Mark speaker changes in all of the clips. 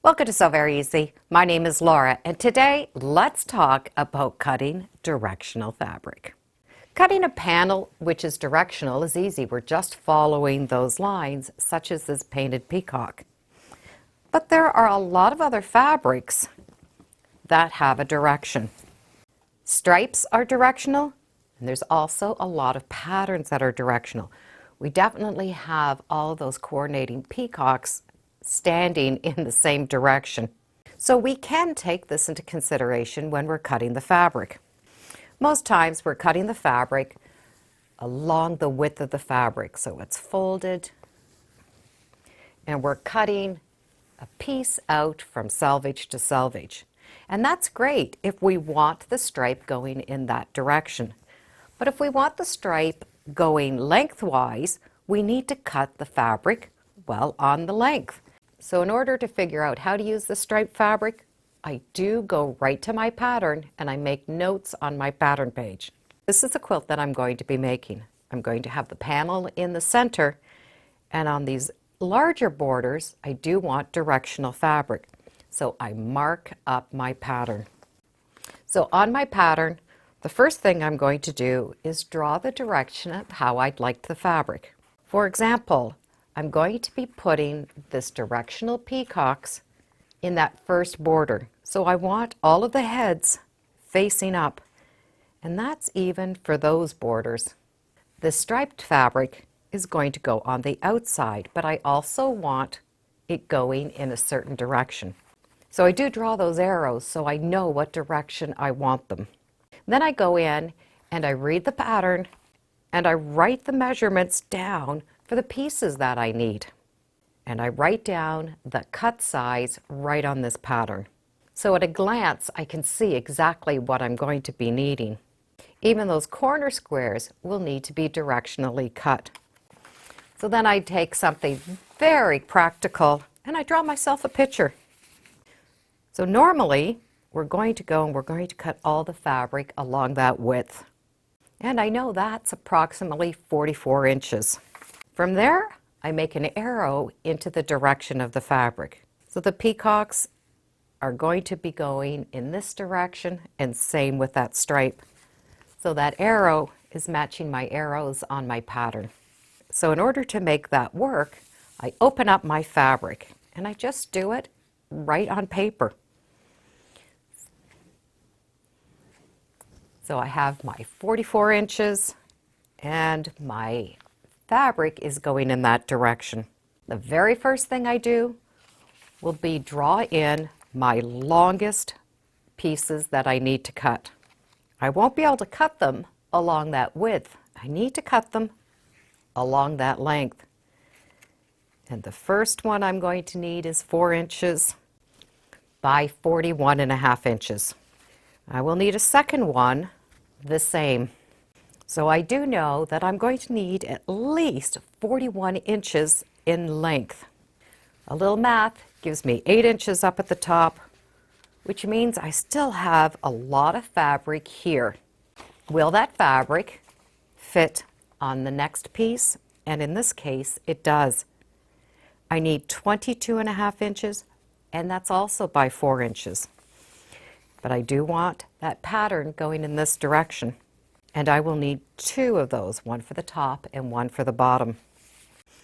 Speaker 1: Welcome to Sew Very Easy. My name is Laura, and today let's talk about cutting directional fabric. Cutting a panel which is directional is easy. We're just following those lines, such as this painted peacock. But there are a lot of other fabrics that have a direction. Stripes are directional, and there's also a lot of patterns that are directional. We definitely have all of those coordinating peacocks standing in the same direction. So we can take this into consideration when we're cutting the fabric. Most times we're cutting the fabric along the width of the fabric. So it's folded and we're cutting a piece out from selvage to selvage. And that's great if we want the stripe going in that direction. But if we want the stripe going lengthwise, we need to cut the fabric well on the length. So in order to figure out how to use the striped fabric, I do go right to my pattern and I make notes on my pattern page. This is a quilt that I'm going to be making. I'm going to have the panel in the center, and on these larger borders, I do want directional fabric. So I mark up my pattern. So on my pattern, the first thing I'm going to do is draw the direction of how I'd like the fabric. For example, I'm going to be putting this directional peacocks in that first border. So I want all of the heads facing up, and that's even for those borders. The striped fabric is going to go on the outside, but I also want it going in a certain direction. So I do draw those arrows so I know what direction I want them. Then I go in and I read the pattern and I write the measurements down for the pieces that I need. And I write down the cut size right on this pattern. So at a glance, I can see exactly what I'm going to be needing. Even those corner squares will need to be directionally cut. So then I take something very practical and I draw myself a picture. So normally, we're going to go and we're going to cut all the fabric along that width. And I know that's approximately 44 inches. From there, I make an arrow into the direction of the fabric. So the peacocks are going to be going in this direction, and same with that stripe. So that arrow is matching my arrows on my pattern. So in order to make that work, I open up my fabric and I just do it right on paper. So I have my 44 inches and my fabric is going in that direction. The very first thing I do will be draw in my longest pieces that I need to cut. I won't be able to cut them along that width. I need to cut them along that length. And the first one I'm going to need is 4 inches by 41.5 inches. I will need a second one the same. So I do know that I'm going to need at least 41 inches in length. A little math gives me 8 inches up at the top, which means I still have a lot of fabric here. Will that fabric fit on the next piece? And in this case, it does. I need 22.5 inches, and that's also by 4 inches. But I do want that pattern going in this direction. And I will need 2 of those, one for the top and one for the bottom.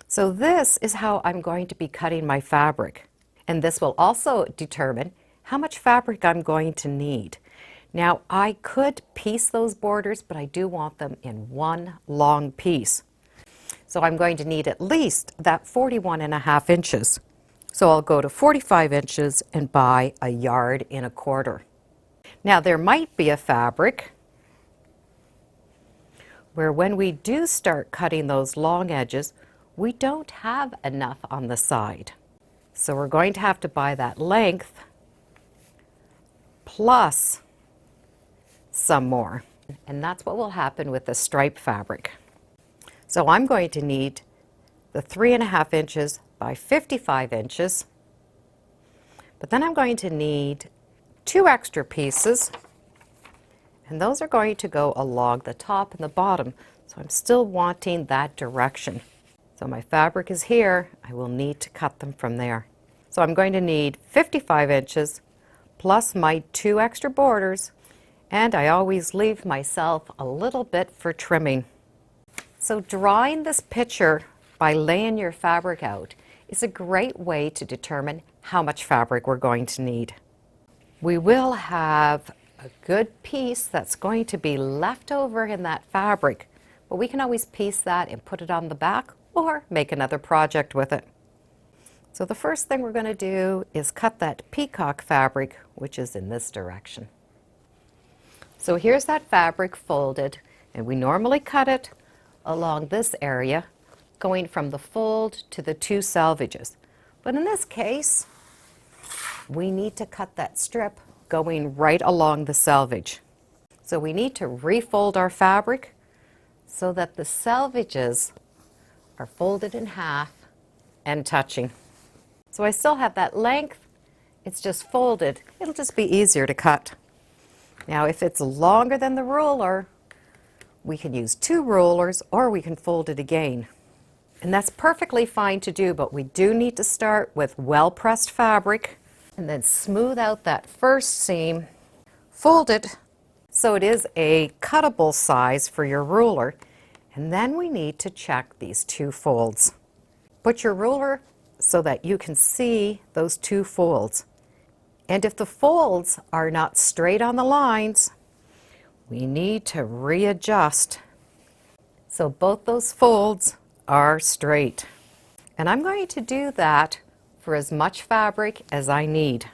Speaker 1: So this is how I'm going to be cutting my fabric. And this will also determine how much fabric I'm going to need. Now I could piece those borders, but I do want them in one long piece. So I'm going to need at least that 41.5 inches. So I'll go to 45 inches and buy 1.25 yards. Now there might be a fabric where when we do start cutting those long edges, we don't have enough on the side. So we're going to have to buy that length plus some more. And that's what will happen with the stripe fabric. So I'm going to need the 3.5 inches by 55 inches, but then I'm going to need 2 extra pieces, and those are going to go along the top and the bottom. So I'm still wanting that direction. So my fabric is here. I will need to cut them from there. So I'm going to need 55 inches plus my 2 extra borders, and I always leave myself a little bit for trimming. So drawing this picture by laying your fabric out is a great way to determine how much fabric we're going to need. We will have a good piece that's going to be left over in that fabric, but we can always piece that and put it on the back or make another project with it. So the first thing we're going to do is cut that peacock fabric, which is in this direction. So here's that fabric folded, and we normally cut it along this area, going from the fold to the 2 selvages. But in this case, we need to cut that strip going right along the selvage. So we need to refold our fabric so that the selvages are folded in half and touching. So I still have that length, it's just folded. It'll just be easier to cut. Now if it's longer than the ruler, we can use 2 rulers or we can fold it again. And that's perfectly fine to do, but we do need to start with well-pressed fabric and then smooth out that first seam, fold it so it is a cuttable size for your ruler, and then we need to check these 2 folds. Put your ruler so that you can see those 2 folds. And if the folds are not straight on the lines, we need to readjust so both those folds are straight. And I'm going to do that for as much fabric as I need.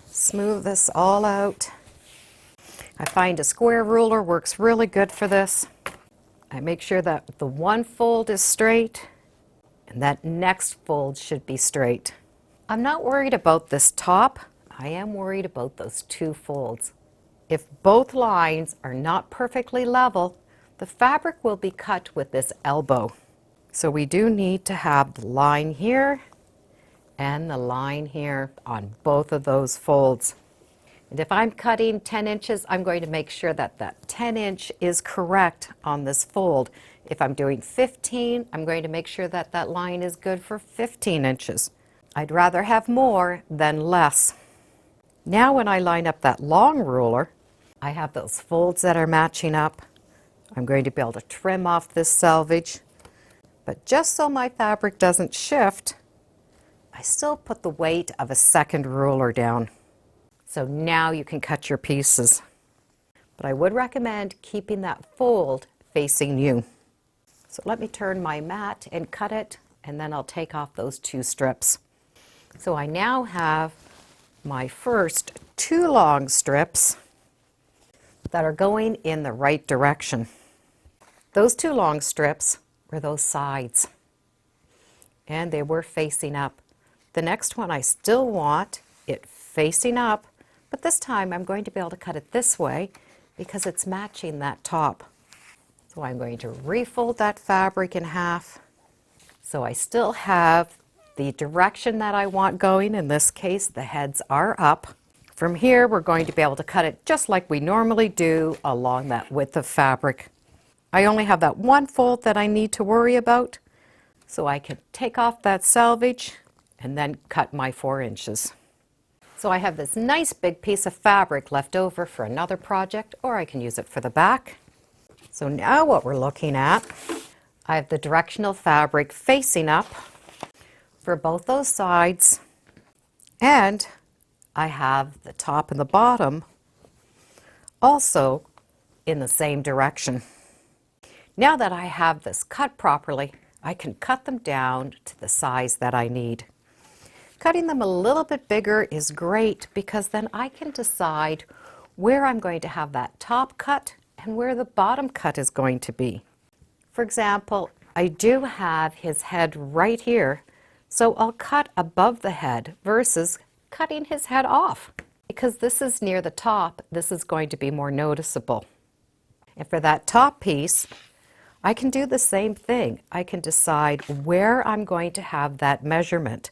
Speaker 1: Smooth this all out. I find a square ruler works really good for this. I make sure that the one fold is straight and that next fold should be straight. I'm not worried about this top. I am worried about those 2 folds. If both lines are not perfectly level, the fabric will be cut with this elbow. So we do need to have the line here and the line here on both of those folds. And if I'm cutting 10 inches, I'm going to make sure that that 10-inch is correct on this fold. If I'm doing 15, I'm going to make sure that that line is good for 15 inches. I'd rather have more than less. Now when I line up that long ruler, I have those folds that are matching up. I'm going to be able to trim off this selvage. But just so my fabric doesn't shift, I still put the weight of a second ruler down. So now you can cut your pieces. But I would recommend keeping that fold facing you. So let me turn my mat and cut it, and then I'll take off those 2 strips. So I now have my first 2 long strips that are going in the right direction. Those 2 long strips were those sides, and they were facing up. The next one I still want it facing up, but this time I'm going to be able to cut it this way because it's matching that top. So I'm going to refold that fabric in half so I still have the direction that I want going. In this case, the heads are up. From here, we're going to be able to cut it just like we normally do along that width of fabric. I only have that 1 fold that I need to worry about, so I can take off that selvage and then cut my 4 inches. So I have this nice big piece of fabric left over for another project, or I can use it for the back. So now what we're looking at, I have the directional fabric facing up for both those sides, and I have the top and the bottom also in the same direction. Now that I have this cut properly, I can cut them down to the size that I need. Cutting them a little bit bigger is great because then I can decide where I'm going to have that top cut and where the bottom cut is going to be. For example, I do have his head right here, so I'll cut above the head versus cutting his head off. Because this is near the top, this is going to be more noticeable. And for that top piece, I can do the same thing. I can decide where I'm going to have that measurement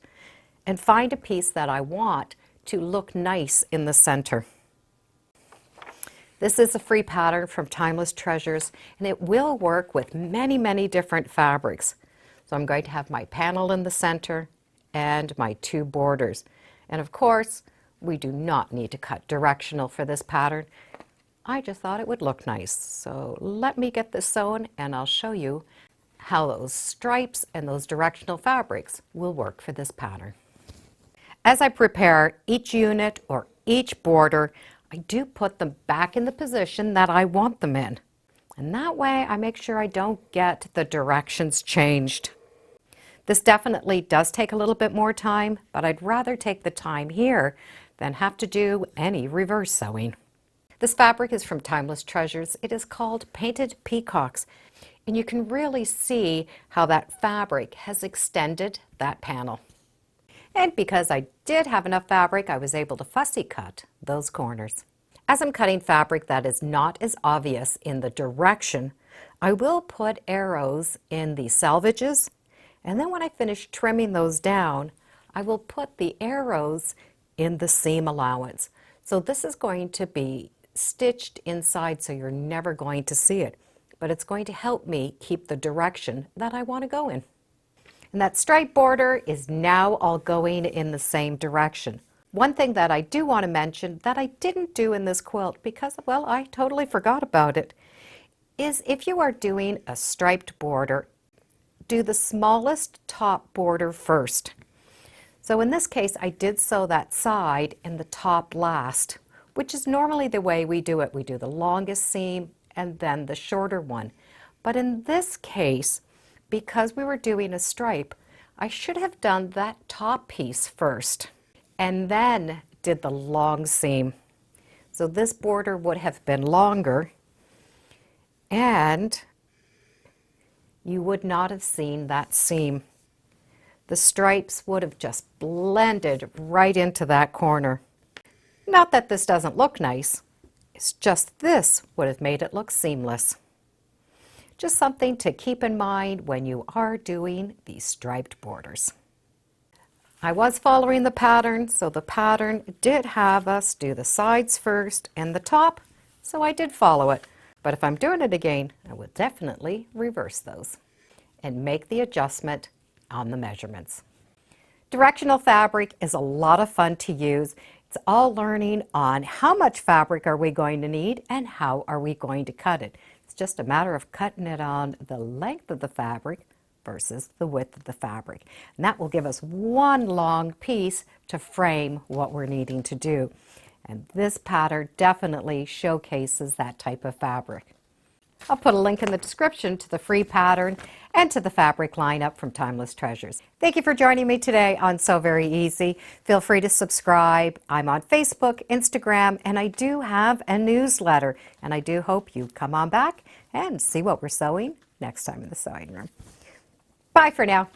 Speaker 1: and find a piece that I want to look nice in the center. This is a free pattern from Timeless Treasures, and it will work with many, many different fabrics. So I'm going to have my panel in the center and my 2 borders. And of course, we do not need to cut directional for this pattern. I just thought it would look nice. So let me get this sewn and I'll show you how those stripes and those directional fabrics will work for this pattern. As I prepare each unit or each border, I do put them back in the position that I want them in. And that way I make sure I don't get the directions changed. This definitely does take a little bit more time, but I'd rather take the time here than have to do any reverse sewing. This fabric is from Timeless Treasures. It is called Painted Peacocks, and you can really see how that fabric has extended that panel. And because I did have enough fabric, I was able to fussy cut those corners. As I'm cutting fabric that is not as obvious in the direction, I will put arrows in the selvages, and then when I finish trimming those down, I will put the arrows in the seam allowance. So this is going to be stitched inside so you're never going to see it, but it's going to help me keep the direction that I want to go in. And that stripe border is now all going in the same direction. One thing that I do want to mention that I didn't do in this quilt because, well, I totally forgot about it, is if you are doing a striped border, do the smallest top border first. So in this case, I did sew that side and the top last, which is normally the way we do it. We do the longest seam and then the shorter one. But in this case, because we were doing a stripe, I should have done that top piece first and then did the long seam. So this border would have been longer and you would not have seen that seam. The stripes would have just blended right into that corner. Not that this doesn't look nice, it's just this would have made it look seamless. Just something to keep in mind when you are doing these striped borders. I was following the pattern, so the pattern did have us do the sides first and the top, so I did follow it. But if I'm doing it again, I would definitely reverse those and make the adjustment on the measurements. Directional fabric is a lot of fun to use. It's all learning on how much fabric are we going to need and how are we going to cut it. It's just a matter of cutting it on the length of the fabric versus the width of the fabric. And that will give us one long piece to frame what we're needing to do. And this pattern definitely showcases that type of fabric. I'll put a link in the description to the free pattern and to the fabric lineup from Timeless Treasures. Thank you for joining me today on Sew Very Easy. Feel free to subscribe. I'm on Facebook, Instagram, and I do have a newsletter. And I do hope you come on back and see what we're sewing next time in the sewing room. Bye for now.